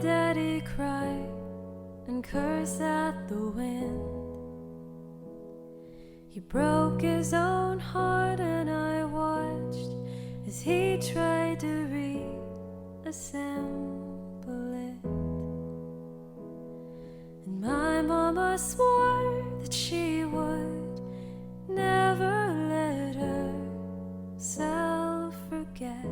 daddy cry and curse at the wind. He broke his own heart and I watched as he tried to reassemble it. And my mama swore that she would never let herself forget.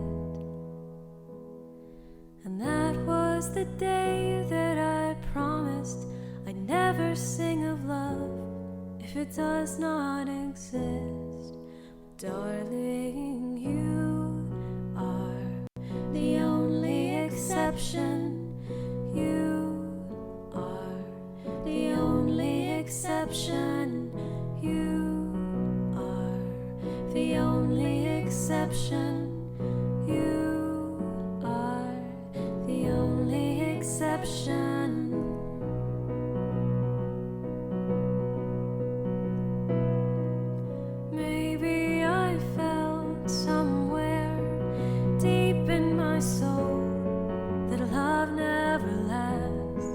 And that was the day that I promised I'd never sing of love if it does not exist. Darling, you are the only exception. You are the only exception. You are the only exception. You are the only exception. Maybe I felt somewhere deep in my soul that love never lasts,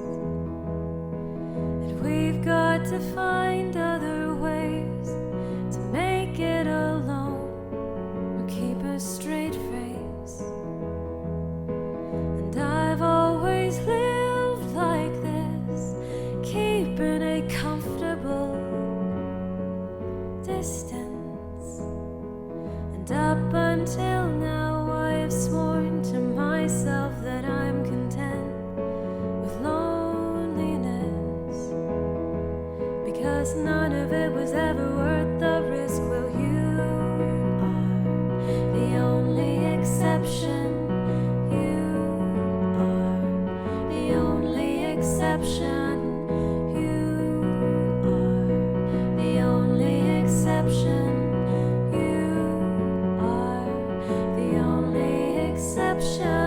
and we've got to find other ways to make it alone or keep a straight face. And I've always lived like this, keeping a comfortable distance. And up until now I've sworn to myself that I'm content with loneliness, because none of it was ever worth the risk. Well, you are the only exception. You are the only exception. You are the only exception. You are the only exception.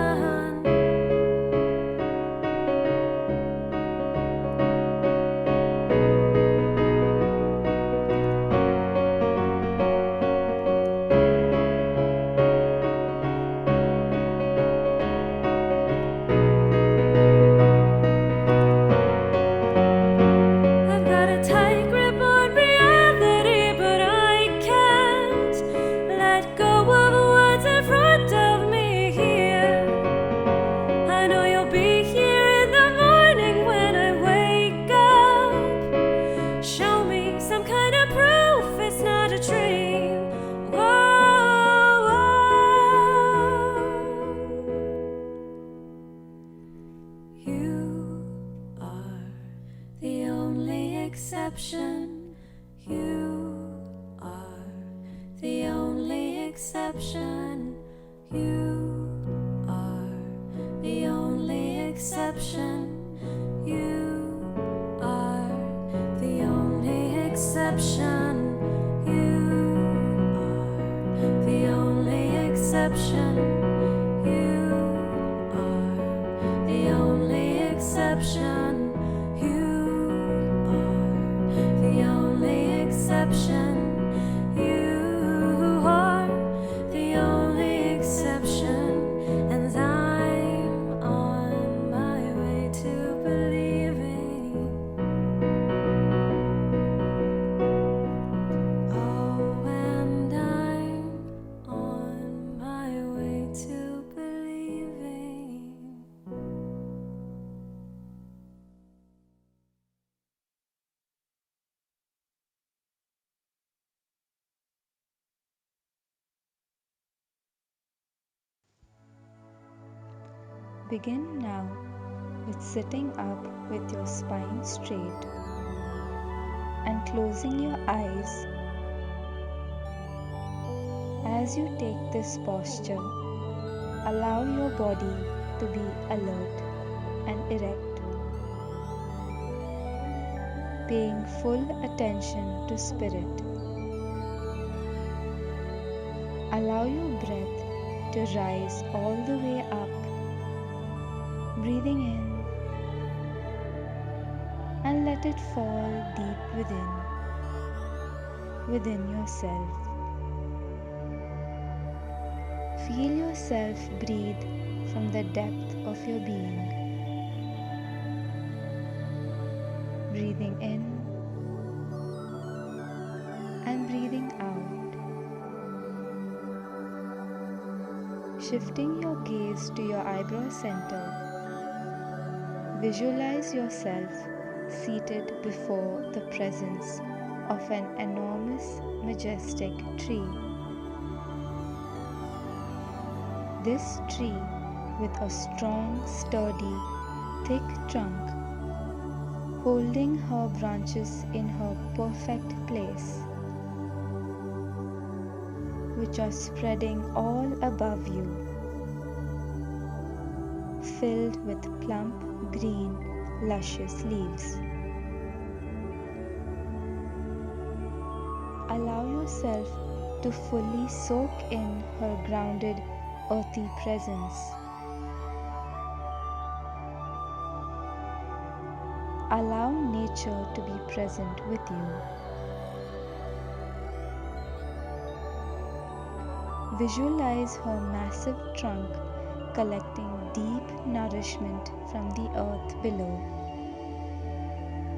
I've got a tight grip on reality, but I can't let go of what's in front of me here. I know you'll be here in the morning when I wake up. Show me some kind of proof it's not a dream. Whoa, You are the only exception. You are the only exception. You are the only exception. You are the only exception. You are the only exception. You are the only exception. You are the only exception. You are the only exception. And I'm on my way to believing. Oh, and I'm on my way to believing. Begin now with sitting up with your spine straight and closing your eyes. As you take this posture, allow your body to be alert and erect, paying full attention to spirit. Allow your breath to rise all the way up, breathing in, and let it fall deep within yourself. Feel yourself breathe from the depth of your being. breathing in and breathing out. Shifting your gaze to your eyebrow center, visualize yourself seated before the presence of an enormous, majestic tree. This tree, with a strong, sturdy, thick trunk, holding her branches in her perfect place, which are spreading all above you, filled with plump, green, luscious leaves. Allow yourself to fully soak in her grounded, earthy presence. Allow nature to be present with you. Visualize her massive trunk collecting deep nourishment from the earth below,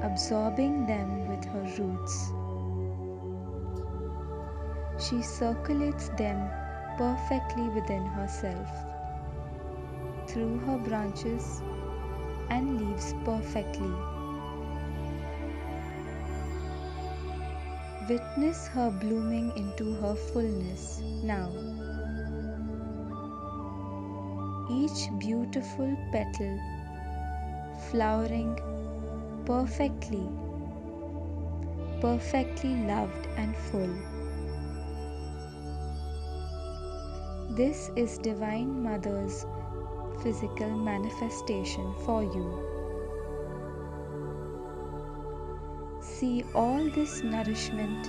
absorbing them with her roots. She circulates them perfectly within herself, through her branches and leaves perfectly. Witness her blooming into her fullness now. Each beautiful petal flowering perfectly, perfectly loved and full. This is Divine Mother's physical manifestation for you. See all this nourishment,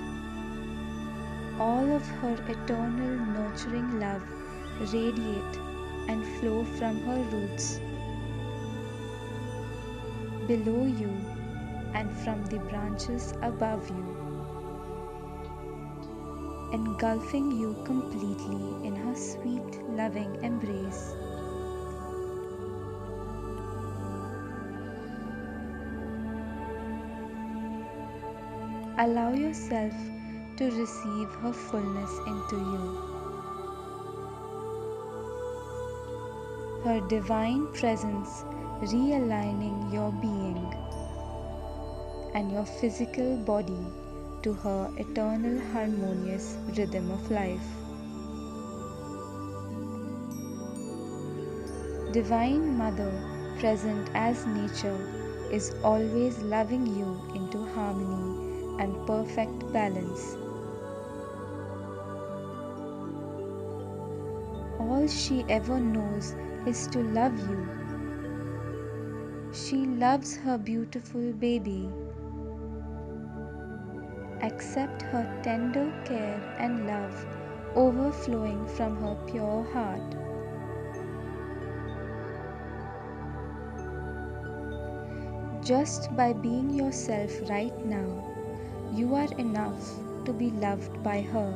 all of her eternal nurturing love radiate and flow from her roots, below you and from the branches above you, engulfing you completely in her sweet, loving embrace. Allow yourself to receive her fullness into you. Her divine presence realigning your being and your physical body to her eternal harmonious rhythm of life. Divine Mother, present as nature, is always loving you into harmony and perfect balance. All she ever knows is to love you. She loves her beautiful baby. Accept her tender care and love overflowing from her pure heart. Just by being yourself right now, you are enough to be loved by her.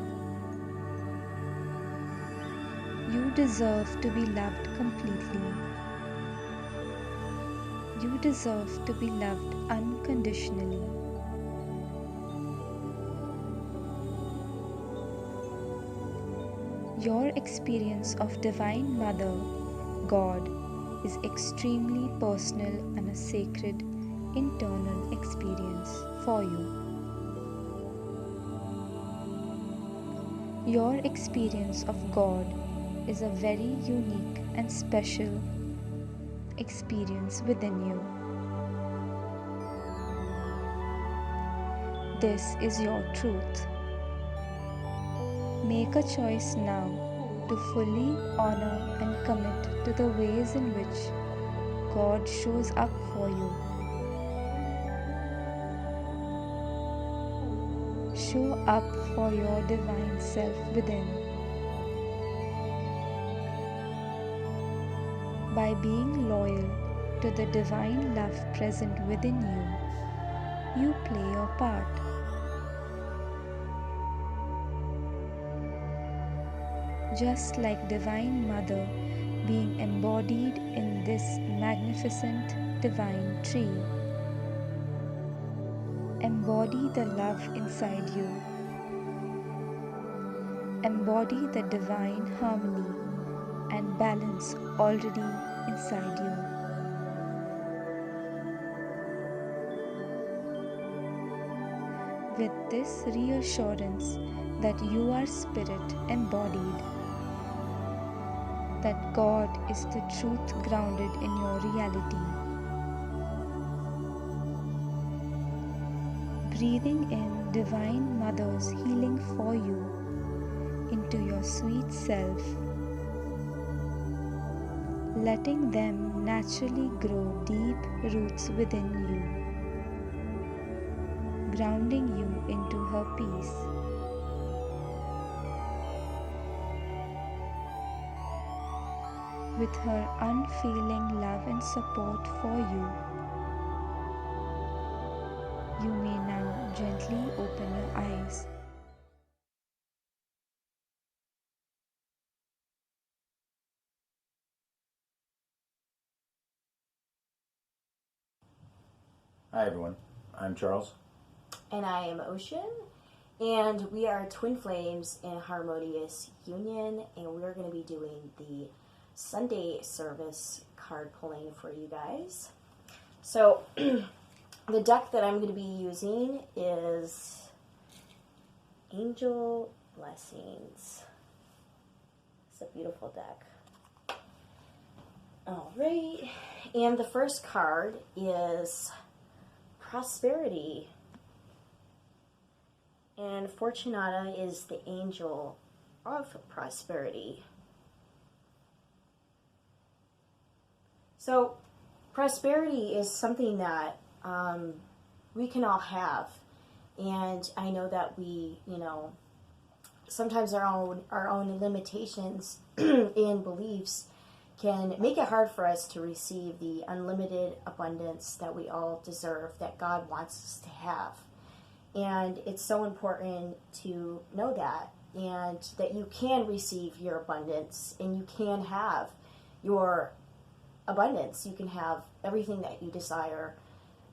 You deserve to be loved completely. You deserve to be loved unconditionally. Your experience of Divine Mother, God, is extremely personal and a sacred internal experience for you. Your experience of God is a very unique and special experience within you. This is your truth. Make a choice now to fully honor and commit to the ways in which God shows up for you. Show up for your divine self within. By being loyal to the divine love present within you, you play your part. Just like Divine Mother being embodied in this magnificent divine tree, Embody the love inside you. Embody the divine harmony and balance already inside you. With this reassurance that you are spirit embodied, that God is the truth grounded in your reality. Breathing in Divine Mother's healing for you into your sweet self, letting them naturally grow deep roots within you, grounding you into her peace. With her unfailing love and support for you, you may now gently open your eyes. Hi everyone, I'm Charles. And I am Ocean, and we are twin flames in harmonious union, and we're going to be doing the Sunday service card pulling for you guys. So the deck that I'm going to be using is Angel Blessings. It's a beautiful deck. All right, and the first card is Prosperity. And Fortunata is the angel of prosperity. So prosperity is something that we can all have. And I know that we, sometimes our own limitations and beliefs can make it hard for us to receive the unlimited abundance that we all deserve, that God wants us to have. And it's so important to know that, and that you can receive your abundance, and you can have your abundance. You can have everything that you desire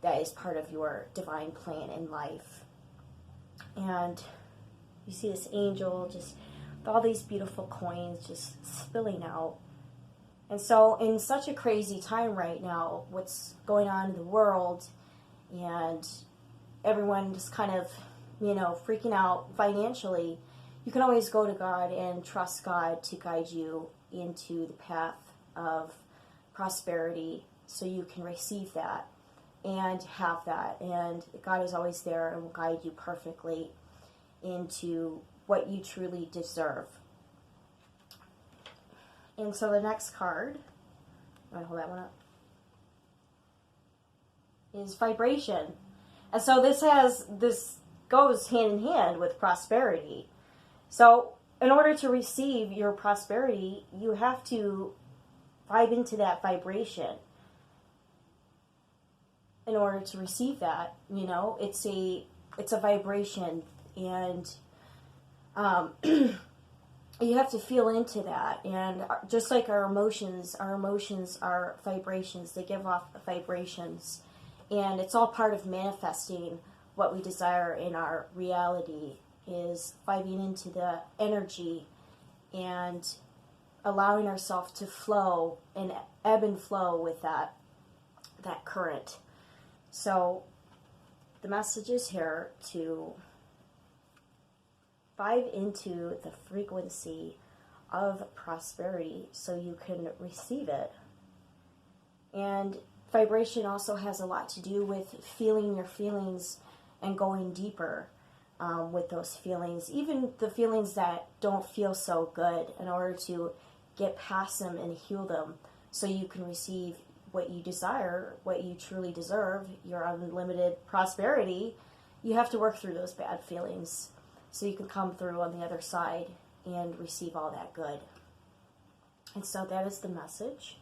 that is part of your divine plan in life. And you see this angel just with all these beautiful coins just spilling out. And so in such a crazy time right now, what's going on in the world, and everyone just kind of, freaking out financially, you can always go to God and trust God to guide you into the path of prosperity so you can receive that and have that. And God is always there and will guide you perfectly into what you truly deserve. And so the next card, I'm going to hold that one up, is Vibration. And so this goes hand in hand with prosperity. So in order to receive your prosperity, you have to vibe into that vibration. In order to receive that, it's a vibration, and you have to feel into that. And just like our emotions are vibrations. They give off vibrations. And it's all part of manifesting what we desire in our reality, is vibing into the energy and allowing ourselves to flow and ebb and flow with that current. So the message is here to vibe into the frequency of prosperity so you can receive it. And vibration also has a lot to do with feeling your feelings and going deeper with those feelings, even the feelings that don't feel so good, in order to get past them and heal them so you can receive what you desire, what you truly deserve, your unlimited prosperity. You have to work through those bad feelings so you can come through on the other side and receive all that good. And so that is the message.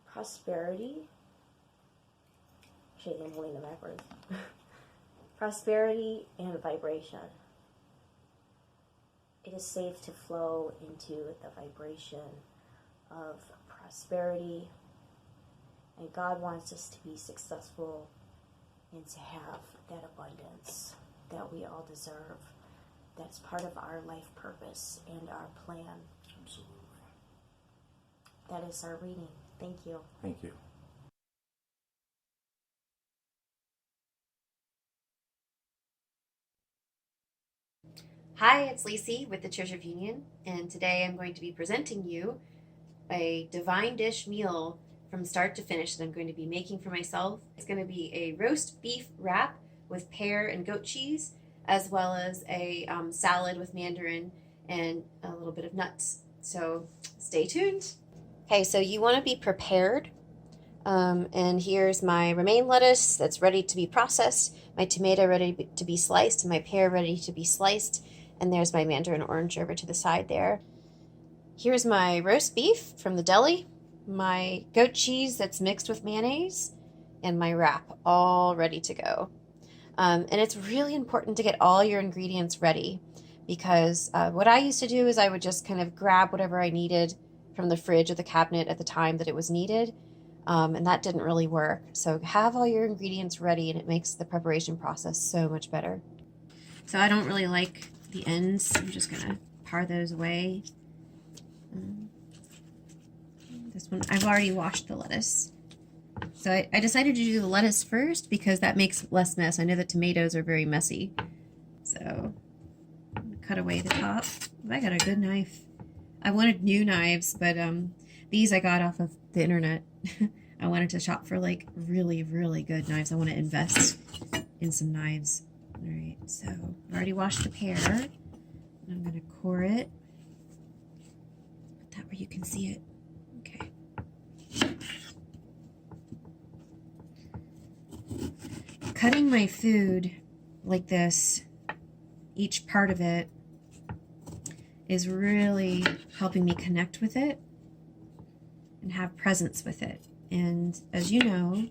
Prosperity. Actually, I'm holding them backwards. Prosperity and vibration. It is safe to flow into the vibration of prosperity. And God wants us to be successful and to have that abundance that we all deserve. That's part of our life purpose and our plan. Absolutely. That is our reading. Thank you. Thank you. Hi, it's Lacey with the Church of Union, and today I'm going to be presenting you a divine dish meal from start to finish that I'm going to be making for myself. It's going to be a roast beef wrap with pear and goat cheese, as well as a salad with mandarin and a little bit of nuts. So stay tuned. Okay, so you want to be prepared. And here's my romaine lettuce that's ready to be processed, my tomato ready to be sliced, and my pear ready to be sliced. And there's my mandarin orange over to the side there. Here's my roast beef from the deli, my goat cheese that's mixed with mayonnaise, and my wrap all ready to go. And it's really important to get all your ingredients ready because what I used to do is I would just kind of grab whatever I needed from the fridge or the cabinet at the time that it was needed. And that didn't really work. So have all your ingredients ready and it makes the preparation process so much better. So I don't really like the ends. I'm just gonna par those away. This one, I've already washed the lettuce. So I decided to do the lettuce first because that makes less mess. I know the tomatoes are very messy. So cut away the top. I got a good knife. I wanted new knives, but these I got off of the internet. I wanted to shop for like really, really good knives. I want to invest in some knives. All right, so I've already washed the pear. I'm going to core it. Put that where you can see it. Okay. Cutting my food like this, each part of it, is really helping me connect with it and have presence with it. And as you know,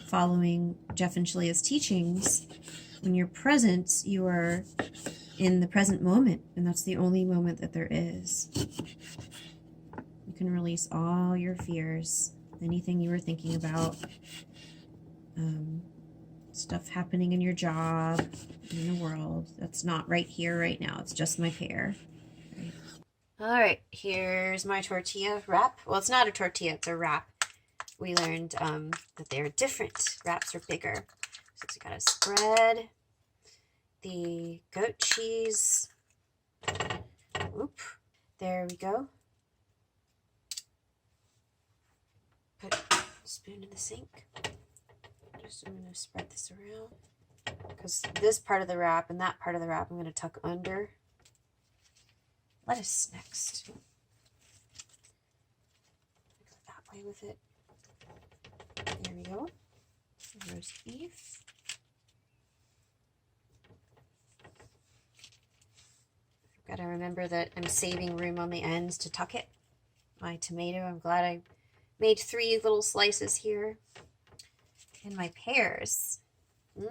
following Jeff and Shaleia's teachings, when you're present, you are in the present moment, and that's the only moment that there is. You can release all your fears, anything you were thinking about, stuff happening in your job, in the world. That's not right here, right now. It's just my pear. Right. All right, here's my tortilla wrap. Well, it's not a tortilla, it's a wrap. We learned that they're different. Wraps are bigger. So you gotta spread the goat cheese. Oop, there we go. Put a spoon in the sink. I'm gonna spread this around because this part of the wrap and that part of the wrap I'm gonna tuck under. Lettuce next. Go that way with it. There we go. Roast beef. I've got to remember that I'm saving room on the ends to tuck it. My tomato, I'm glad I made 3 little slices here. And my pears. I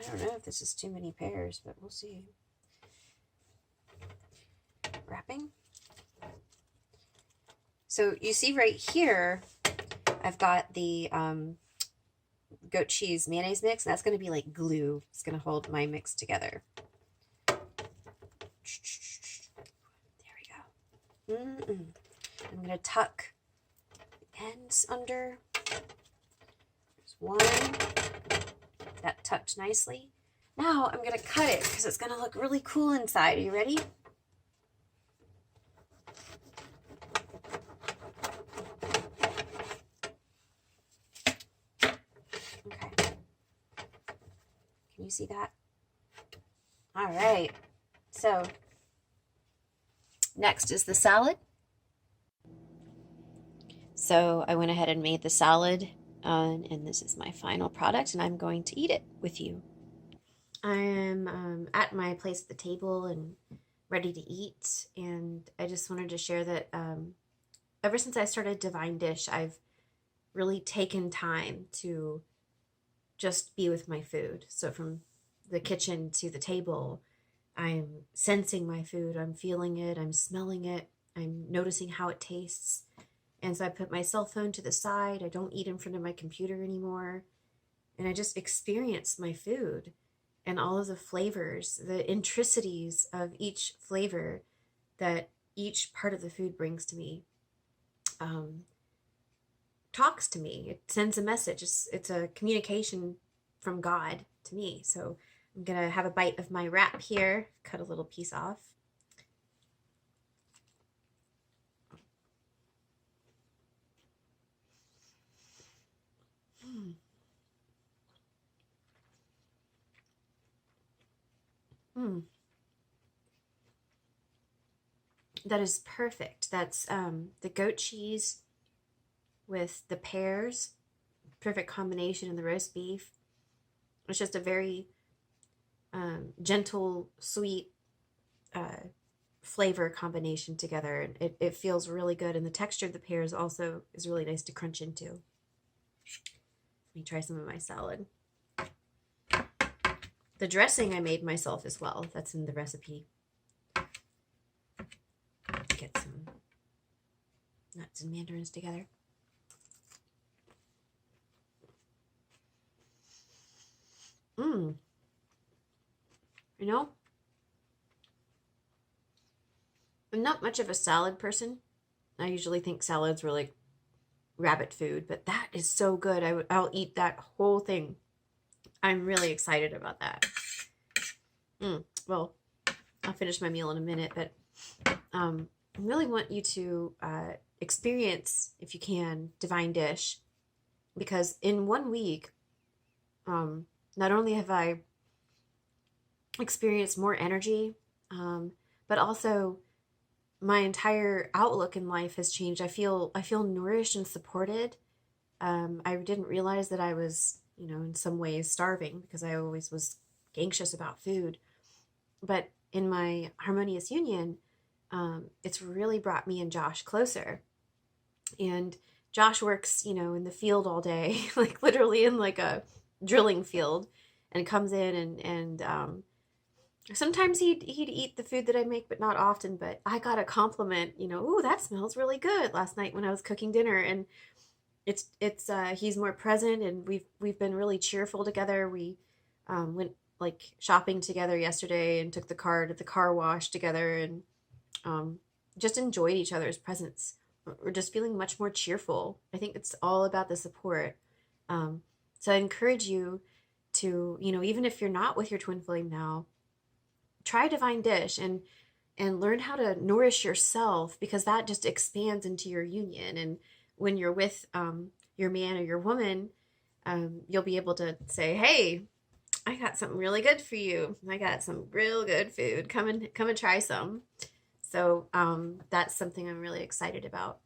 don't know if this is too many pears, but we'll see. Wrapping. So you see right here, I've got the goat cheese mayonnaise mix, and that's going to be like glue. It's going to hold my mix together. There we go. I'm going to tuck the ends under. There's one. That tucked nicely. Now I'm going to cut it because it's going to look really cool inside. Are you ready? Okay. Can you see that? All right. So next is the salad. So I went ahead and made the salad, and this is my final product, and I'm going to eat it with you. I am at my place at the table and ready to eat, and I just wanted to share that ever since I started Divine Dish, I've really taken time to just be with my food. So from the kitchen to the table, I'm sensing my food. I'm feeling it. I'm smelling it. I'm noticing how it tastes. And so I put my cell phone to the side. I don't eat in front of my computer anymore. And I just experience my food and all of the flavors, the intricities of each flavor that each part of the food brings to me. Talks to me. It sends a message. It's a communication from God to me. So I'm going to have a bite of my wrap here, cut a little piece off. That is perfect. That's the goat cheese with the pears, perfect combination in the roast beef. It's just a very gentle, sweet flavor combination together. It feels really good, and the texture of the pears also is really nice to crunch into. Let me try some of my salad. The dressing I made myself as well. That's in the recipe. Get some nuts and mandarins together. You know, I'm not much of a salad person. I usually think salads were like rabbit food, but that is so good. I'll eat that whole thing. I'm really excited about that. Well, I'll finish my meal in a minute, but I really want you to experience, if you can, Divine Dish, because in 1 week, not only have I experienced more energy, but also my entire outlook in life has changed. I feel nourished and supported. I didn't realize that I was, in some ways starving because I always was anxious about food. But in my harmonious union, it's really brought me and Josh closer. And Josh works, in the field all day, like literally in like a drilling field, and comes in and sometimes he'd eat the food that I make, but not often. But I got a compliment, ooh, that smells really good last night when I was cooking dinner. And it's he's more present, and we've been really cheerful together. We went like shopping together yesterday and took the car to the car wash together, and just enjoyed each other's presence. We're just feeling much more cheerful. I think it's all about the support. So I encourage you to, even if you're not with your twin flame now, try Divine Dish and learn how to nourish yourself, because that just expands into your union. And when you're with your man or your woman, you'll be able to say, hey, I got something really good for you. I got some real good food. Come and try some. So that's something I'm really excited about.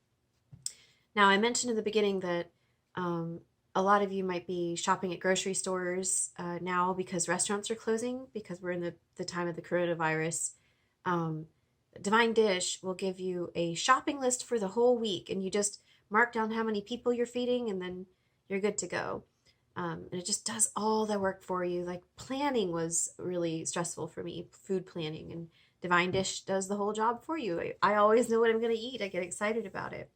Now, I mentioned in the beginning that a lot of you might be shopping at grocery stores now because restaurants are closing, because we're in the time of the coronavirus. Divine Dish will give you a shopping list for the whole week, and you just mark down how many people you're feeding, and then you're good to go. And it just does all the work for you. Like, planning was really stressful for me, food planning, and Divine Dish does the whole job for you. I always know what I'm going to eat. I get excited about it.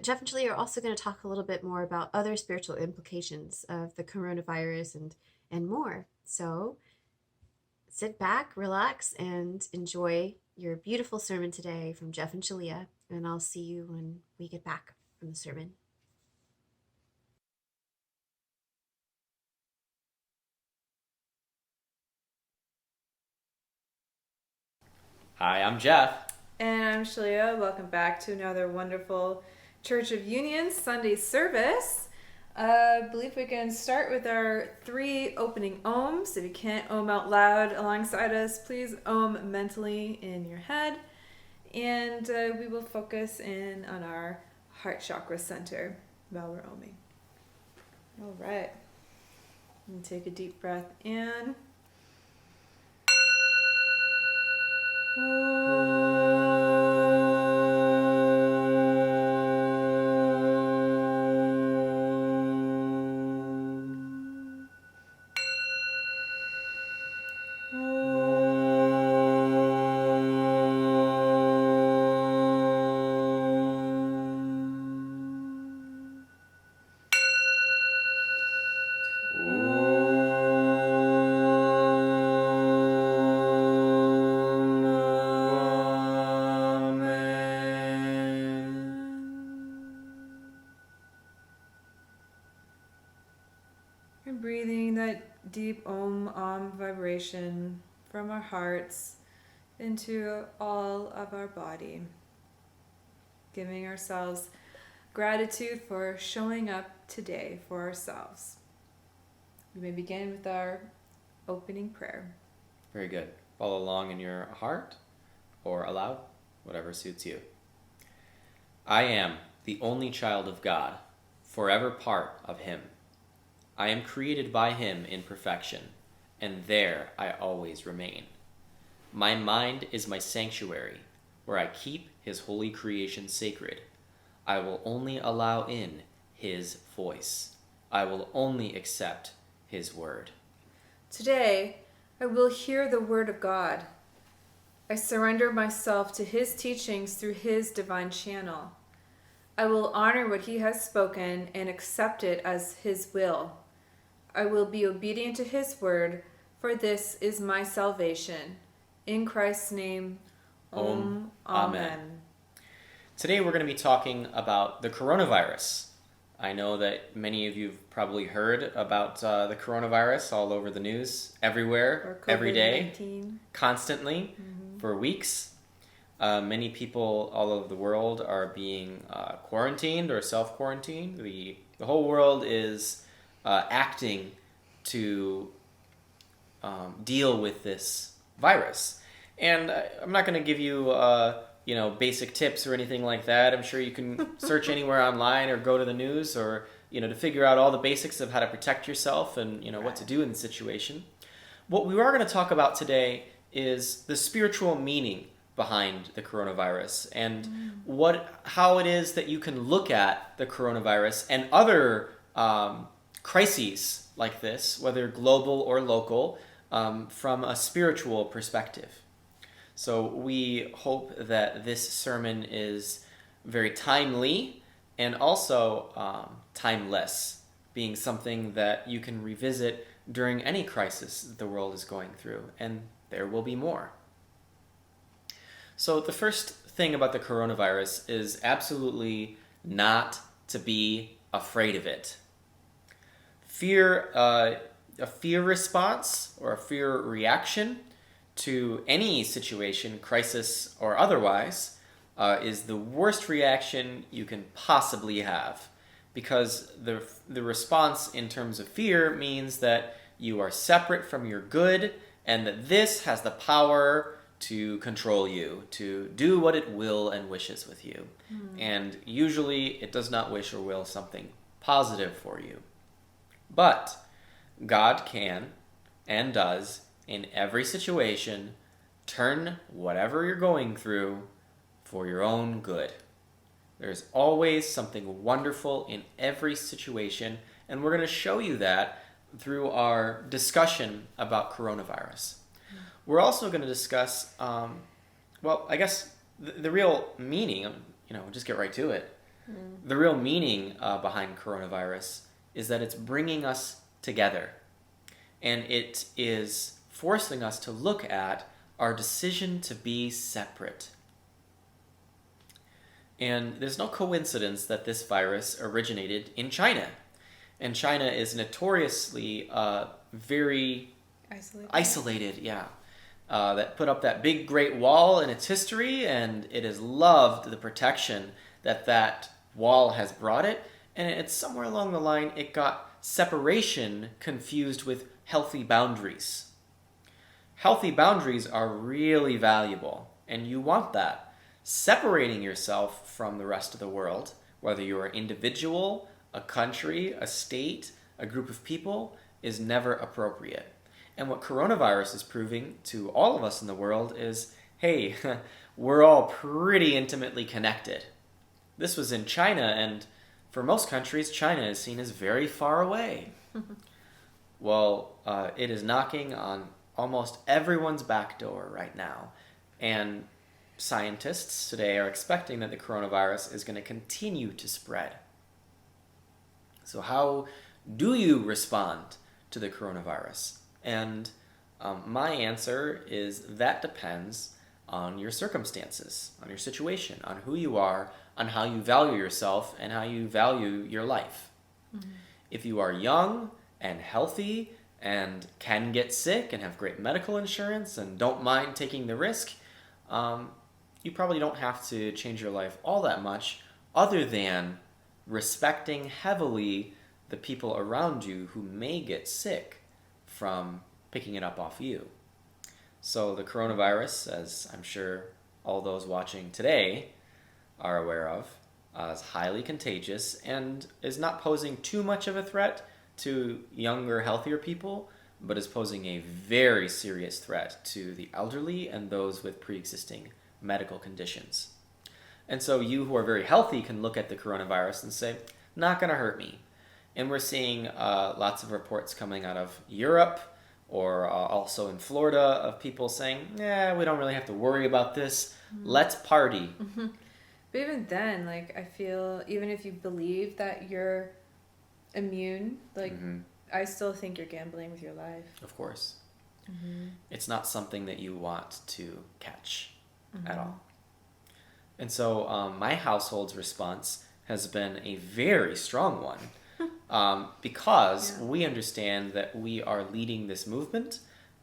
Jeff and Shaleia are also going to talk a little bit more about other spiritual implications of the coronavirus and more. So sit back, relax, and enjoy your beautiful sermon today from Jeff and Shaleia. And I'll see you when we get back from the sermon. Hi, I'm Jeff. And I'm Shaleia. Welcome back to another wonderful Church of Union Sunday service. I believe we can start with our 3 opening ohms. If you can't ohm out loud alongside us, please ohm mentally in your head. And we will focus in on our heart chakra center while we're ohming. All right. And take a deep breath in. vibration from our hearts into all of our body, giving ourselves gratitude for showing up today for ourselves. We may begin with our opening prayer. Very good. Follow along in your heart or aloud, whatever suits you. I am the only child of God, forever part of Him. I am created by Him in perfection, and there I always remain. My mind is my sanctuary, where I keep His holy creation sacred. I will only allow in His voice. I will only accept His word. Today, I will hear the word of God. I surrender myself to His teachings through His divine channel. I will honor what He has spoken and accept it as His will. I will be obedient to His word, for this is my salvation. In Christ's name, Amen. Today we're going to be talking about the coronavirus. I know that many of you have probably heard about the coronavirus all over the news, everywhere, every day, constantly, for weeks. Many people all over the world are being quarantined or self-quarantined. The whole world is acting to deal with this virus. And I'm not going to give you basic tips or anything like that. I'm sure you can search anywhere online or go to the news or, to figure out all the basics of how to protect yourself and, what to do in the situation. What we are going to talk about today is the spiritual meaning behind the coronavirus and how it is that you can look at the coronavirus and other crises like this, whether global or local, from a spiritual perspective. So we hope that this sermon is very timely and also timeless, being something that you can revisit during any crisis that the world is going through, and there will be more. So the first thing about the coronavirus is absolutely not to be afraid of it. Fear, a fear response or a fear reaction to any situation, crisis or otherwise, is the worst reaction you can possibly have, because the response in terms of fear means that you are separate from your good and that this has the power to control you, to do what it will and wishes with you. And usually it does not wish or will something positive for you. But God can and does, in every situation, turn whatever you're going through for your own good. There's always something wonderful in every situation, and we're going to show you that through our discussion about coronavirus. We're also going to discuss, I guess the real meaning, we'll just get right to it. The real meaning behind coronavirus is that it's bringing us together, and it is forcing us to look at our decision to be separate. And there's no coincidence that this virus originated in China. And China is notoriously very isolated, that put up that big Great Wall in its history, and it has loved the protection that wall has brought it. And it's somewhere along the line, it got separation confused with healthy boundaries. Healthy boundaries are really valuable, and you want that. Separating yourself from the rest of the world, whether you're an individual, a country, a state, a group of people, is never appropriate. And what coronavirus is proving to all of us in the world is, hey, we're all pretty intimately connected. This was in China, and for most countries, China is seen as very far away. Well, it is knocking on almost everyone's back door right now. And scientists today are expecting that the coronavirus is going to continue to spread. So how do you respond to the coronavirus? And my answer is that depends on your circumstances, on your situation, on who you are, on how you value yourself, and how you value your life. If you are young and healthy and can get sick and have great medical insurance and don't mind taking the risk, you probably don't have to change your life all that much, other than respecting heavily the people around you who may get sick from picking it up off you. So the coronavirus, as I'm sure all those watching today are aware of, is highly contagious and is not posing too much of a threat to younger, healthier people, but is posing a very serious threat to the elderly and those with pre-existing medical conditions. And so you who are very healthy can look at the coronavirus and say, not going to hurt me. And we're seeing lots of reports coming out of Europe or also in Florida of people saying, we don't really have to worry about this. Let's party. Mm-hmm. But even then, like, I feel even if you believe that you're immune, like, I still think you're gambling with your life. Of course. It's not something that you want to catch at all. And so my household's response has been a very strong one because we understand that we are leading this movement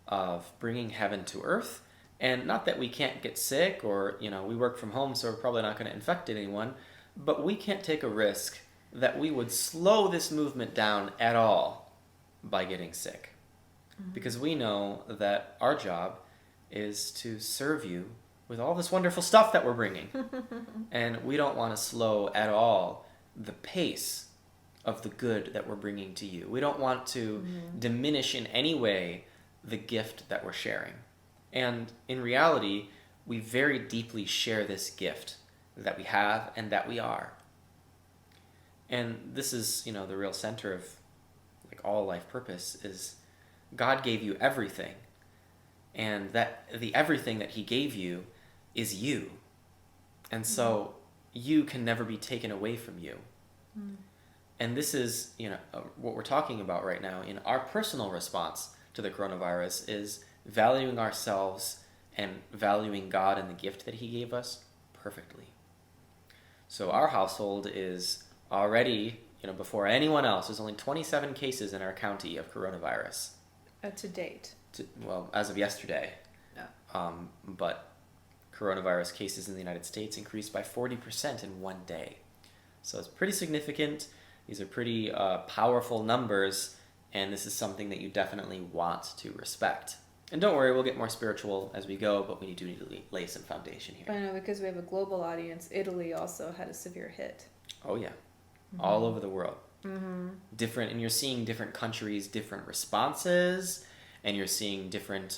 of bringing heaven to earth. And not that we can't get sick or, we work from home, so we're probably not going to infect anyone, but we can't take a risk that we would slow this movement down at all by getting sick. Because we know that our job is to serve you with all this wonderful stuff that we're bringing. And we don't want to slow at all the pace of the good that we're bringing to you. We don't want to diminish in any way the gift that we're sharing. And in reality, we very deeply share this gift that we have and that we are. And this is, the real center of all life purpose is God gave you everything. And that the everything that he gave you is you. And so you can never be taken away from you. And this is, what we're talking about right now in our personal response to the coronavirus is valuing ourselves and valuing God and the gift that he gave us perfectly. So our household is already, before anyone else, there's only 27 cases in our county of coronavirus. To date. As of yesterday. Yeah. But coronavirus cases in the United States increased by 40% in one day. So it's pretty significant. These are pretty powerful numbers, and this is something that you definitely want to respect. And don't worry, we'll get more spiritual as we go, but we do need to lay some foundation here. I know, because we have a global audience, Italy also had a severe hit. Oh, yeah. All over the world. Different, and you're seeing different countries, different responses, and you're seeing different,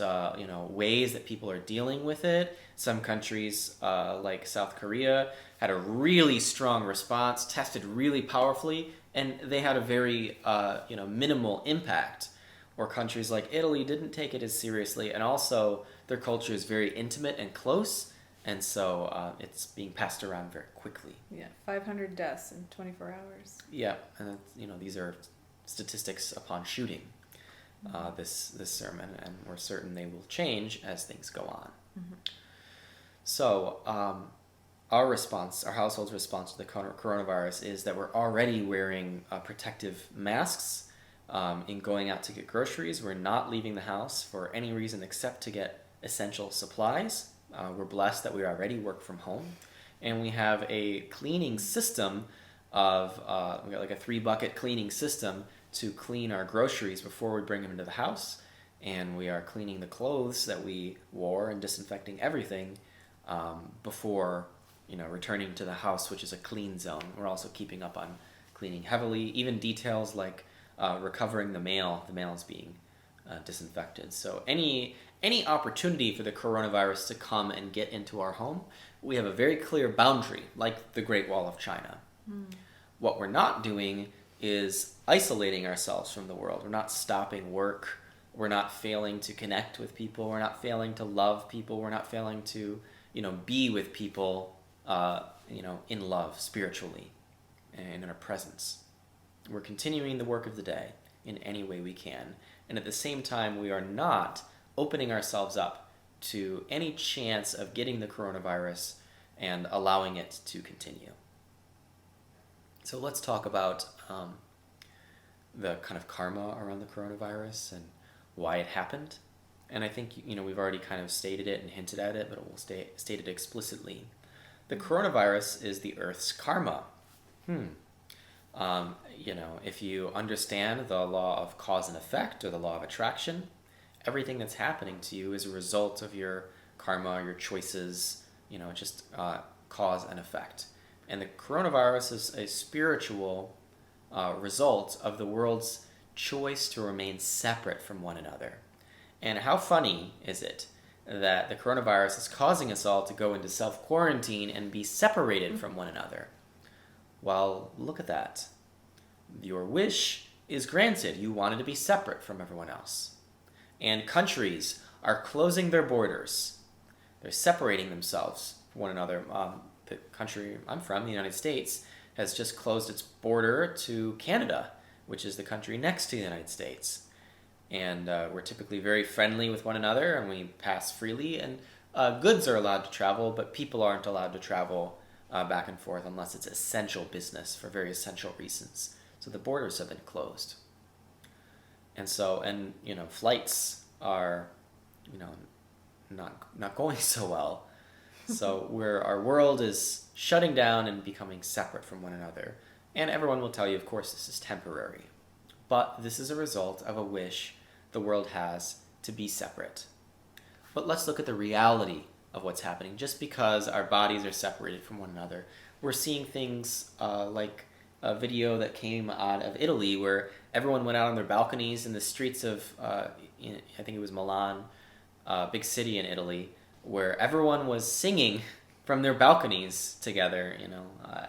ways that people are dealing with it. Some countries, like South Korea, had a really strong response, tested really powerfully, and they had a very, minimal impact. Or countries like Italy didn't take it as seriously, and also their culture is very intimate and close, and so it's being passed around very quickly. Yeah, 500 deaths in 24 hours. Yeah, and these are statistics upon shooting this sermon, and we're certain they will change as things go on. So our household's response to the coronavirus is that we're already wearing protective masks. In going out to get groceries. We're not leaving the house for any reason except to get essential supplies. We're blessed that we already work from home. And we have a cleaning system of, we got like a 3-bucket cleaning system to clean our groceries before we bring them into the house. And we are cleaning the clothes that we wore and disinfecting everything before, returning to the house, which is a clean zone. We're also keeping up on cleaning heavily, even details like recovering the mail is being disinfected. So any opportunity for the coronavirus to come and get into our home, we have a very clear boundary, like the Great Wall of China. What we're not doing is isolating ourselves from the world. We're not stopping work. We're not failing to connect with people. We're not failing to love people. We're not failing to, be with people, in love spiritually and in our presence. We're continuing the work of the day in any way we can. And at the same time, we are not opening ourselves up to any chance of getting the coronavirus and allowing it to continue. So let's talk about the kind of karma around the coronavirus and why it happened. And I think, we've already kind of stated it and hinted at it, but it will state it explicitly. The coronavirus is the Earth's karma. If you understand the law of cause and effect or the law of attraction, everything that's happening to you is a result of your karma, your choices, just cause and effect. And the coronavirus is a spiritual result of the world's choice to remain separate from one another. And how funny is it that the coronavirus is causing us all to go into self-quarantine and be separated from one another? Well, look at that. Your wish is granted. You wanted to be separate from everyone else. And countries are closing their borders. They're separating themselves from one another. The country I'm from, the United States, has just closed its border to Canada, which is the country next to the United States. And we're typically very friendly with one another, and we pass freely, and goods are allowed to travel, but people aren't allowed to travel back and forth unless it's essential business for very essential reasons. So the borders have been closed. And so, flights are, not going so well. So our world is shutting down and becoming separate from one another. And everyone will tell you, of course, this is temporary. But this is a result of a wish the world has to be separate. But let's look at the reality of what's happening. Just because our bodies are separated from one another, we're seeing things like a video that came out of Italy where everyone went out on their balconies in the streets of, I think it was Milan, a big city in Italy, where everyone was singing from their balconies together.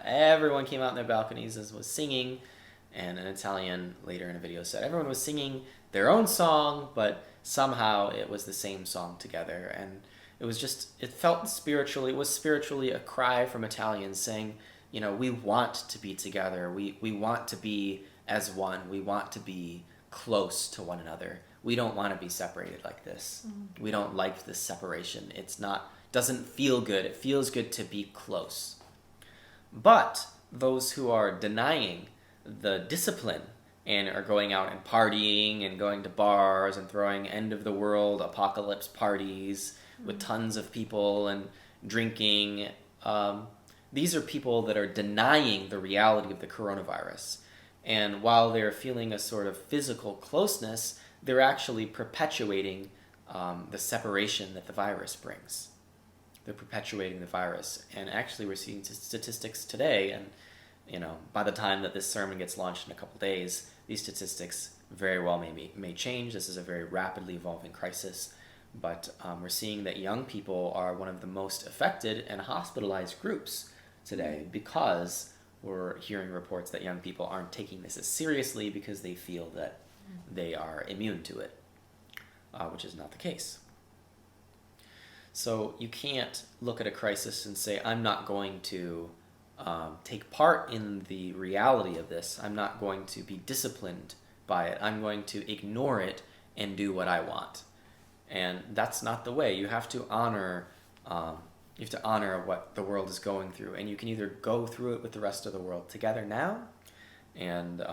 Everyone came out on their balconies and was singing, and an Italian later in a video said everyone was singing their own song, but somehow it was the same song together. And it felt spiritually, it was spiritually a cry from Italians saying, we want to be together. We want to be as one. We want to be close to one another. We don't want to be separated like this. Mm-hmm. We don't like this separation. Doesn't feel good. It feels good to be close. But those who are denying the discipline and are going out and partying and going to bars and throwing end of the world apocalypse parties with tons of people and drinking, these are people that are denying the reality of the coronavirus. And while they're feeling a sort of physical closeness, they're actually perpetuating the separation that the virus brings. They're perpetuating the virus. And actually we're seeing statistics today, and by the time that this sermon gets launched in a couple days, these statistics very well may change. This is a very rapidly evolving crisis. But we're seeing that young people are one of the most affected and hospitalized groups today, because we're hearing reports that young people aren't taking this as seriously because they feel that they are immune to it, which is not the case. So you can't look at a crisis and say, I'm not going to take part in the reality of this. I'm not going to be disciplined by it. I'm going to ignore it and do what I want. And that's not the way. You have to honor what the world is going through, and you can either go through it with the rest of the world together now and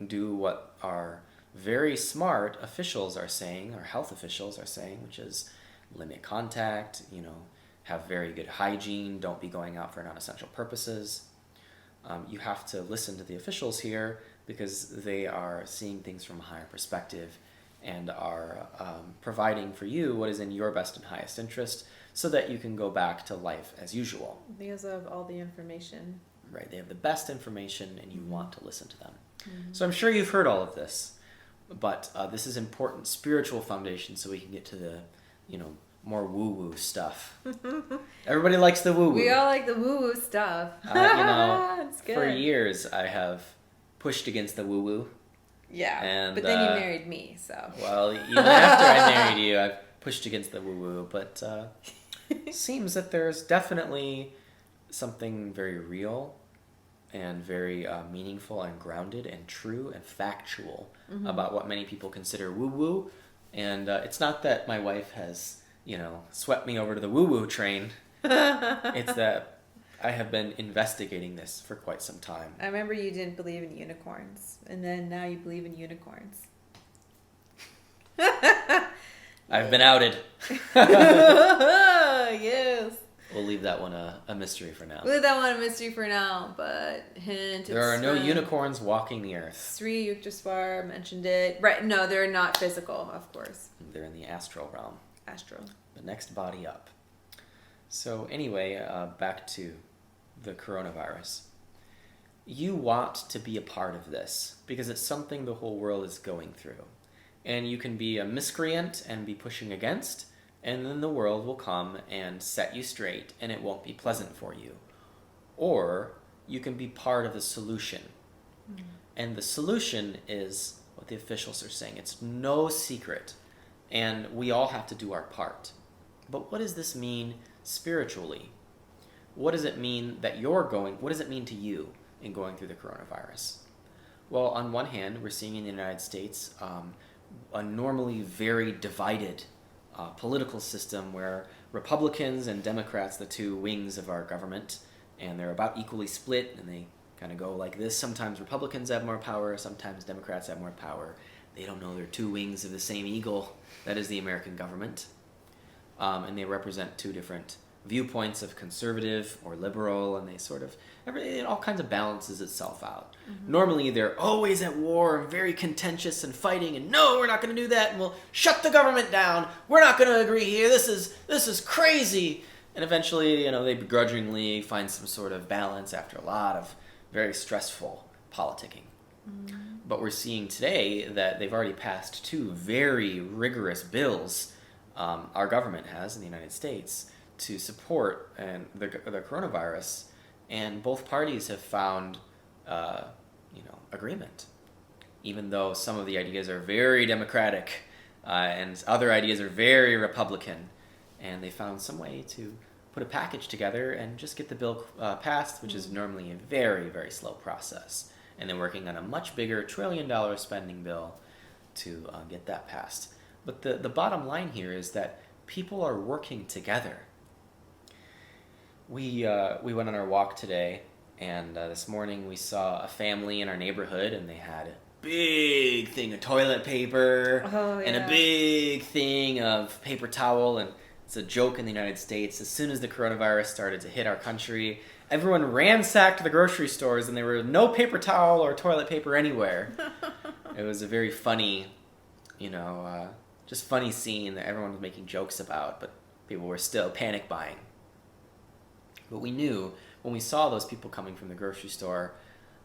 do what our very smart officials are saying, our health officials are saying, which is limit contact, have very good hygiene, don't be going out for non-essential purposes. You have to listen to the officials here because they are seeing things from a higher perspective and are providing for you what is in your best and highest interest so that you can go back to life as usual. Because of all the information. Right, they have the best information and you want to listen to them. Mm-hmm. So I'm sure you've heard all of this, but this is important spiritual foundation so we can get to the, more woo-woo stuff. Everybody likes the woo-woo. We all like the woo-woo stuff. It's good. For years I have pushed against the woo-woo. Yeah, but then you married me, so. Well, even after I married you, I've pushed against the woo-woo, but seems that there's definitely something very real and very meaningful and grounded and true and factual about what many people consider woo-woo. And it's not that my wife has, swept me over to the woo-woo train. It's that I have been investigating this for quite some time. I remember you didn't believe in unicorns, and then now you believe in unicorns. I've been outed. Yes. We'll leave that one a mystery for now. We'll leave that one a mystery for now, but hint. There are no unicorns walking the earth. Sri Yukteswar mentioned it. Right, no, they're not physical, of course. They're in the astral realm. Astral. The next body up. So anyway, back to the coronavirus. You want to be a part of this because it's something the whole world is going through. And you can be a miscreant and be pushing against, and then the world will come and set you straight, and it won't be pleasant for you. Or you can be part of the solution. Mm-hmm. And the solution is what the officials are saying. It's no secret, and we all have to do our part. But what does this mean spiritually? What does it mean that what does it mean to you in going through the coronavirus? Well, on one hand, we're seeing in the United States a normally very divided political system where Republicans and Democrats, the two wings of our government, and they're about equally split, and they kind of go like this. Sometimes Republicans have more power, sometimes Democrats have more power. They don't know they're two wings of the same eagle that is the American government. And they represent two different viewpoints of conservative or liberal, and they sort of, it all kinds of balances itself out. Mm-hmm. Normally they're always at war and very contentious and fighting, and no, we're not going to do that, and we'll shut the government down. We're not going to agree here. This is crazy. And eventually, they begrudgingly find some sort of balance after a lot of very stressful politicking. Mm-hmm. But we're seeing today that they've already passed two very rigorous bills, our government has in the United States, to support the coronavirus, and both parties have found agreement, even though some of the ideas are very Democratic and other ideas are very Republican, and they found some way to put a package together and just get the bill passed, which is normally a very, very slow process, and they're working on a much bigger $1 trillion spending bill to get that passed. But the bottom line here is that people are working together. We went on our walk today, and this morning we saw a family in our neighborhood, and they had a big thing of toilet paper and a big thing of paper towel, and it's a joke in the United States. As soon as the coronavirus started to hit our country, everyone ransacked the grocery stores, and there were no paper towel or toilet paper anywhere. It was a very funny, just funny scene that everyone was making jokes about, but people were still panic buying. But we knew, when we saw those people coming from the grocery store,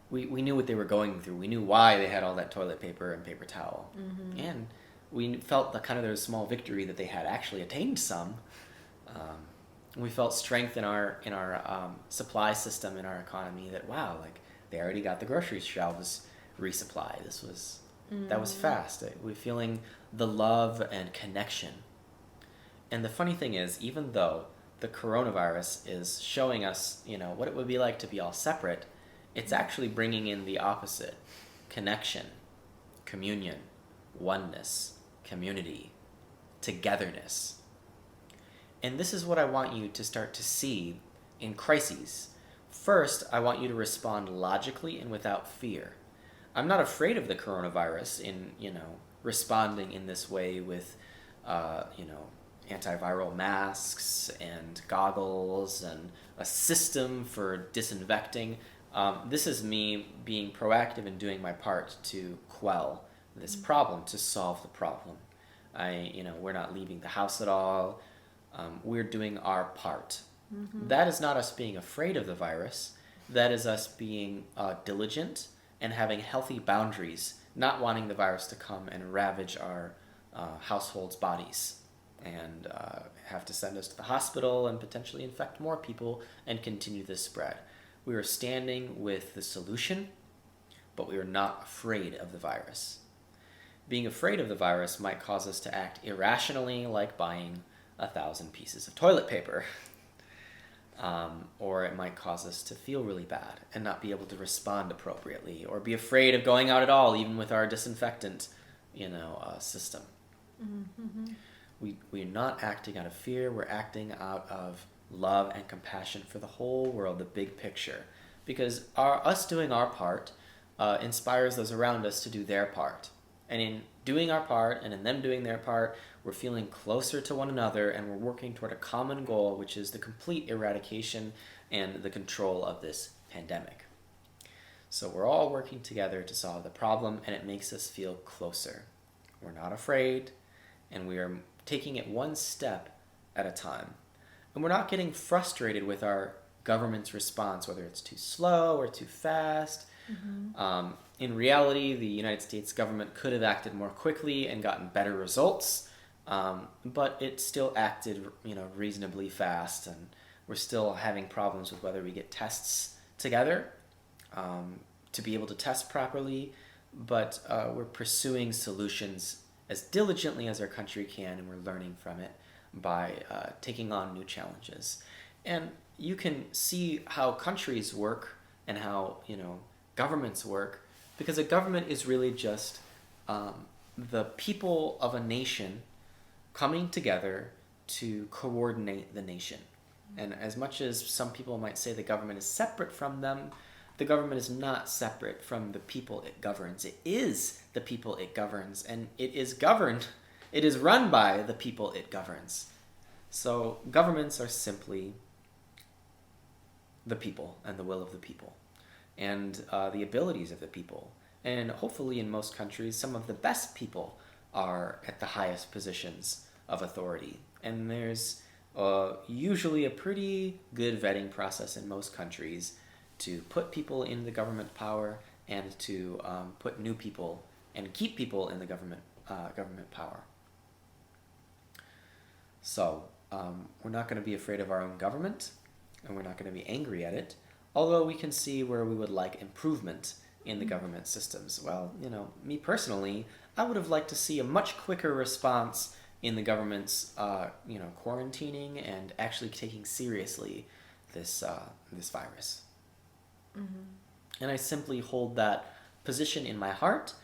we knew what they were going through. We knew why they had all that toilet paper and paper towel. Mm-hmm. And we felt their small victory that they had actually attained some. We felt strength in our supply system, in our economy, that they already got the grocery shelves resupplied. That was fast. We're feeling the love and connection. And the funny thing is, even though the coronavirus is showing us, what it would be like to be all separate, it's actually bringing in the opposite: connection, communion, oneness, community, togetherness. And this is what I want you to start to see in crises. First, I want you to respond logically and without fear. I'm not afraid of the coronavirus in, responding in this way with, antiviral masks and goggles and a system for disinfecting. This is me being proactive and doing my part to quell this problem, to solve the problem. We're not leaving the house at all. We're doing our part. Mm-hmm. That is not us being afraid of the virus. That is us being diligent and having healthy boundaries, not wanting the virus to come and ravage our households' bodies and have to send us to the hospital and potentially infect more people and continue this spread. We are standing with the solution, but we are not afraid of the virus. Being afraid of the virus might cause us to act irrationally, like buying 1,000 pieces of toilet paper. Or it might cause us to feel really bad and not be able to respond appropriately, or be afraid of going out at all, even with our disinfectant, system. Mm-hmm. We're not acting out of fear. We're acting out of love and compassion for the whole world, the big picture. Because us doing our part inspires those around us to do their part. And in doing our part and in them doing their part, we're feeling closer to one another, and we're working toward a common goal, which is the complete eradication and the control of this pandemic. So we're all working together to solve the problem, and it makes us feel closer. We're not afraid, and we are taking it one step at a time. And we're not getting frustrated with our government's response, whether it's too slow or too fast. In reality, the United States government could have acted more quickly and gotten better results, but it still acted, reasonably fast, and we're still having problems with whether we get tests together to be able to test properly, but we're pursuing solutions as diligently as our country can, and we're learning from it by taking on new challenges. And you can see how countries work and how, governments work, because a government is really just the people of a nation coming together to coordinate the nation. And as much as some people might say the government is separate from them, the government is not separate from the people it governs. It is the people it governs, and it is run by the people it governs. So governments are simply the people and the will of the people and the abilities of the people. And hopefully in most countries, some of the best people are at the highest positions of authority. And there's usually a pretty good vetting process in most countries to put people in the government power and to put new people and keep people in the government power. So we're not going to be afraid of our own government, and we're not going to be angry at it, although we can see where we would like improvement in the government systems. Well, me personally, I would have liked to see a much quicker response in the government's, quarantining and actually taking seriously this virus. And I simply hold that position in my heart,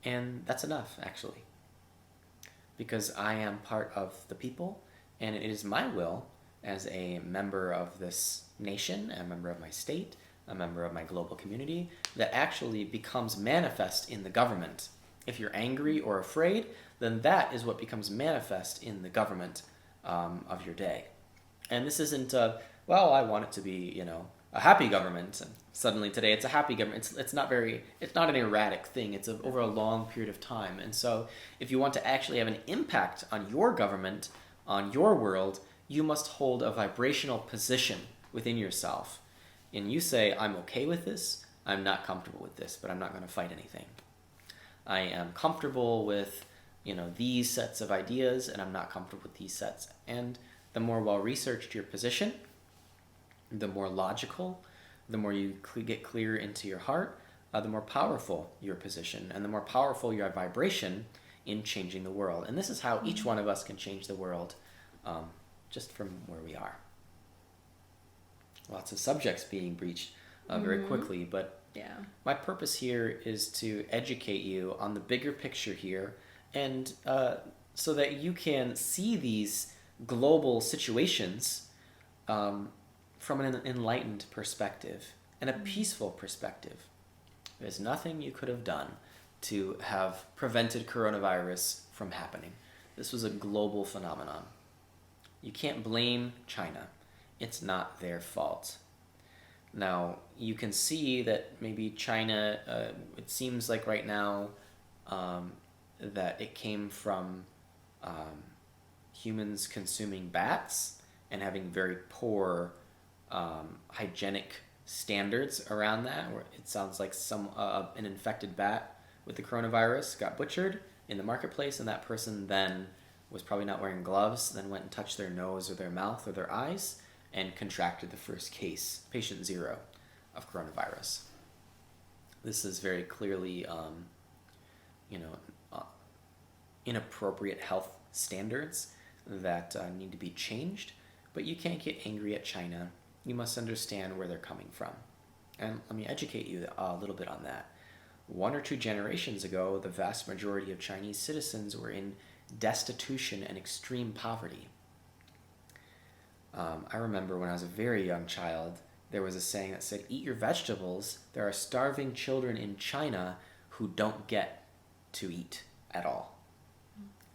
and that's enough, actually. Because I am part of the people, and it is my will as a member of this nation, a member of my state, a member of my global community, that actually becomes manifest in the government. If you're angry or afraid, then that is what becomes manifest in the government of your day. And this isn't, I want it to be, a happy government, and suddenly today it's a happy government. It's not an erratic thing. It's over a long period of time. And so if you want to actually have an impact on your government, on your world, you must hold a vibrational position within yourself. And you say, I'm okay with this, I'm not comfortable with this, but I'm not going to fight anything. I am comfortable with, these sets of ideas, and I'm not comfortable with these sets. And the more well-researched your position, the more logical, the more you get clear into your heart, the more powerful your position, and the more powerful your vibration in changing the world. And this is how each one of us can change the world, just from where we are. Lots of subjects being breached very quickly, but my purpose here is to educate you on the bigger picture here, and so that you can see these global situations from an enlightened perspective and a peaceful perspective. There's nothing you could have done to have prevented coronavirus from happening. This was a global phenomenon. You can't blame China. It's not their fault. Now, you can see that maybe China, it seems like right now that it came from humans consuming bats and having very poor hygienic standards around that, where it sounds like an infected bat with the coronavirus got butchered in the marketplace, and that person then was probably not wearing gloves, then went and touched their nose or their mouth or their eyes and contracted the first case, patient 0, of coronavirus. This is very clearly inappropriate health standards that need to be changed, but you can't get angry at China. You must understand where they're coming from. And let me educate you a little bit on that. 1 or 2 generations ago, the vast majority of Chinese citizens were in destitution and extreme poverty. I remember when I was a very young child, there was a saying that said, "Eat your vegetables. There are starving children in China who don't get to eat at all."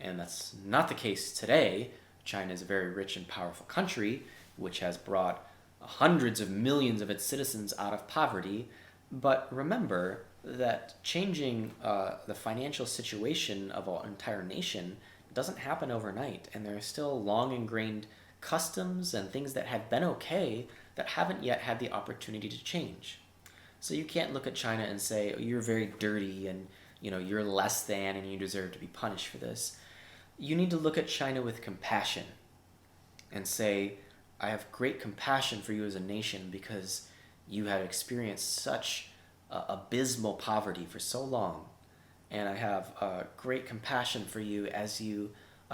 And that's not the case today. China is a very rich and powerful country, which has brought hundreds of millions of its citizens out of poverty. But remember that changing the financial situation of an entire nation doesn't happen overnight, and there are still long ingrained customs and things that have been okay that haven't yet had the opportunity to change. So you can't look at China and say, "Oh, you're very dirty and you're less than and you deserve to be punished for this." You need to look at China with compassion and say, "I have great compassion for you as a nation because you have experienced such abysmal poverty for so long. And I have great compassion for you as you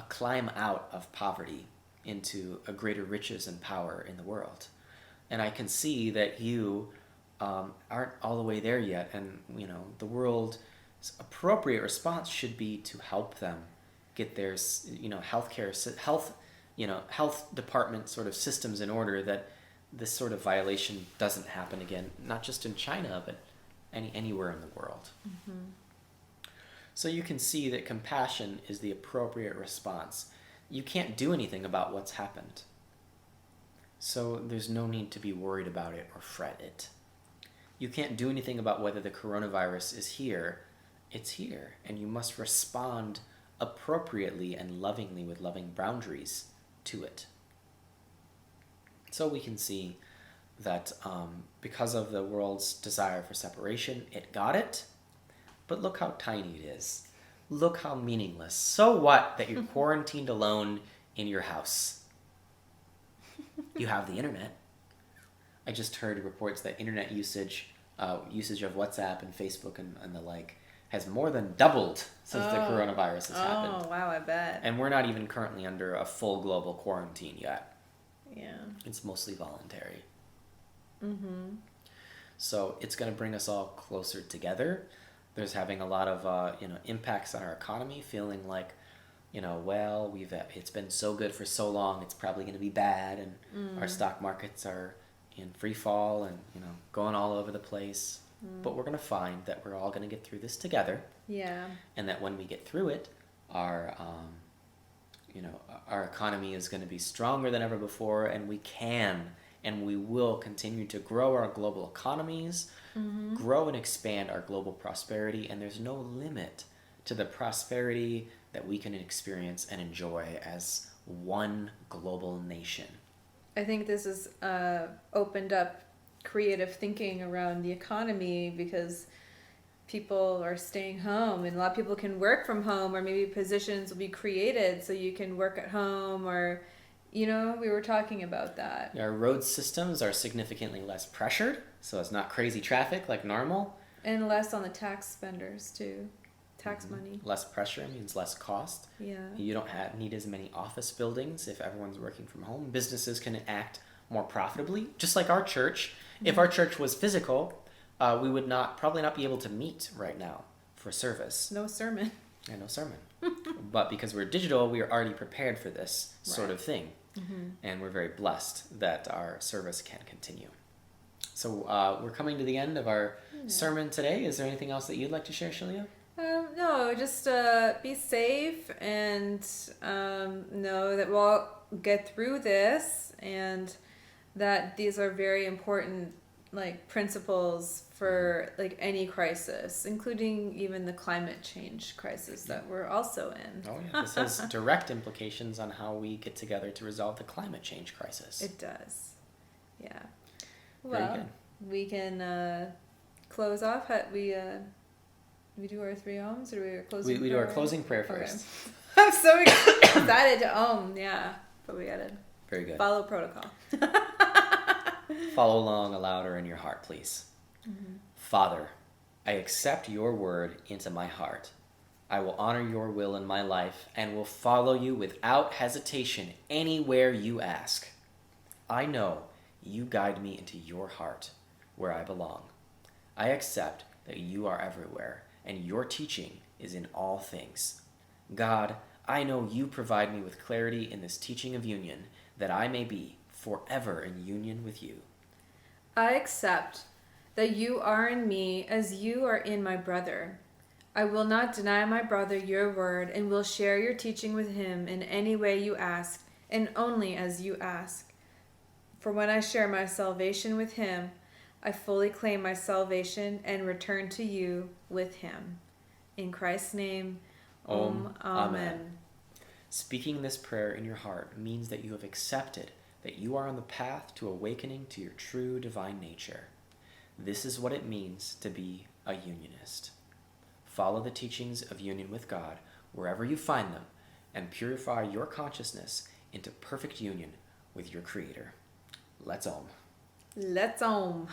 climb out of poverty into a greater riches and power in the world. And I can see that you aren't all the way there yet. And, the world's appropriate response should be to help them get their, health department sort of systems in order that this sort of violation doesn't happen again, not just in China, but anywhere in the world." Mm-hmm. So you can see that compassion is the appropriate response. You can't do anything about what's happened. So there's no need to be worried about it or fret it. You can't do anything about whether the coronavirus is here. It's here, and you must respond appropriately and lovingly with loving boundaries to it. So we can see that because of the world's desire for separation, it got it. But look how tiny it is. Look how meaningless. So what that you're quarantined alone in your house? You have the internet. I just heard reports that internet usage of WhatsApp and Facebook and the like has more than doubled since the coronavirus has happened. Oh, wow, I bet. And we're not even currently under a full global quarantine yet. Yeah. It's mostly voluntary. Mm-hmm. So it's going to bring us all closer together. There's having a lot of impacts on our economy, feeling like, it's been so good for so long, it's probably going to be bad, and our stock markets are in free fall and going all over the place. But we're going to find that we're all going to get through this together. Yeah. And that when we get through it, our economy is going to be stronger than ever before, and we can and we will continue to grow our global economies, grow and expand our global prosperity, and there's no limit to the prosperity that we can experience and enjoy as one global nation. I think this has opened up creative thinking around the economy because people are staying home and a lot of people can work from home, or maybe positions will be created so you can work at home, or we were talking about that. Our road systems are significantly less pressured, so it's not crazy traffic like normal. And less on the tax spenders too. Tax money. Less pressure means less cost. Yeah. You don't need as many office buildings if everyone's working from home. Businesses can act more profitably, just like our church. If our church was physical, we would probably not be able to meet right now for service. No sermon. Yeah, no sermon. But because we're digital, we are already prepared for this sort of thing. Mm-hmm. And we're very blessed that our service can continue. So we're coming to the end of our sermon today. Is there anything else that you'd like to share, Shaleia? No, just be safe and know that we'll all get through this, and that these are very important principles for any crisis, including even the climate change crisis that we're also in. Oh yeah, this has direct implications on how we get together to resolve the climate change crisis. It does. Yeah. Very Well, good. we can close off. We do our 3 ohms, or we closing? We do our closing prayer first. Okay. I'm so excited to ohm. Yeah, but we gotta Very good. follow protocol. Follow along aloud or in your heart, please. Mm-hmm. Father, I accept your word into my heart. I will honor your will in my life and will follow you without hesitation anywhere you ask. I know you guide me into your heart where I belong. I accept that you are everywhere and your teaching is in all things. God, I know you provide me with clarity in this teaching of union that I may be forever in union with you. I accept that you are in me as you are in my brother. I will not deny my brother your word and will share your teaching with him in any way you ask and only as you ask. For when I share my salvation with him, I fully claim my salvation and return to you with him. In Christ's name, Amen. Speaking this prayer in your heart means that you have accepted that you are on the path to awakening to your true divine nature. This is what it means to be a unionist. Follow the teachings of union with God wherever you find them and purify your consciousness into perfect union with your Creator. Let's Om. Let's Om.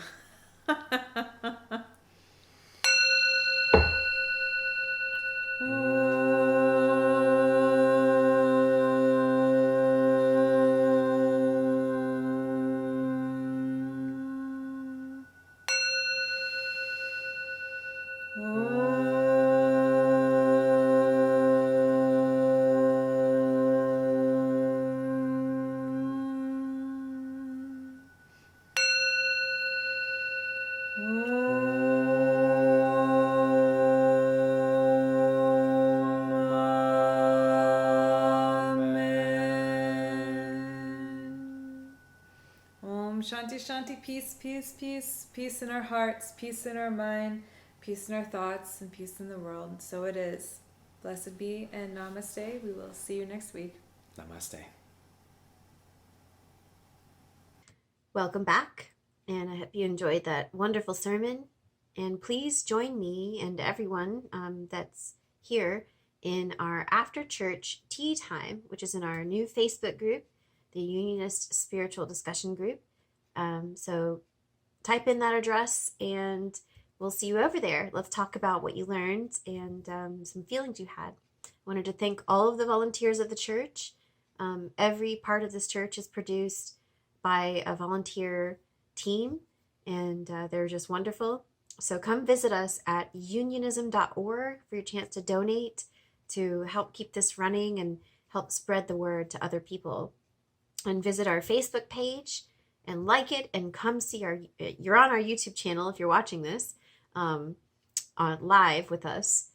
Shanti, Shanti, peace, peace, peace, peace in our hearts, peace in our mind, peace in our thoughts, and peace in the world. So it is. Blessed be and namaste. We will see you next week. Namaste. Welcome back, and I hope you enjoyed that wonderful sermon. And please join me and everyone that's here in our after church tea time, which is in our new Facebook group, the Unionist Spiritual Discussion Group. So type in that address and we'll see you over there. Let's talk about what you learned and some feelings you had. I wanted to thank all of the volunteers of the church. Every part of this church is produced by a volunteer team, and they're just wonderful. So come visit us at unionism.org for your chance to donate to help keep this running and help spread the word to other people. And visit our Facebook page and like it, and come see you're on our YouTube channel if you're watching this on live with us,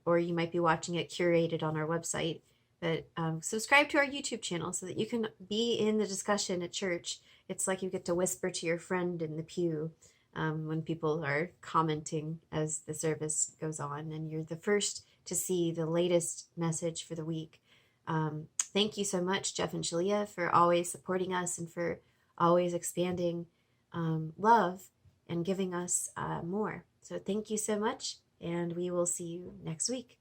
or you might be watching it curated on our website. But subscribe to our YouTube channel so that you can be in the discussion at church. It's like you get to whisper to your friend in the pew when people are commenting as the service goes on, and you're the first to see the latest message for the week. Thank you so much, Jeff and Shaleia, for always supporting us and for always expanding love and giving us more. So thank you so much, and we will see you next week.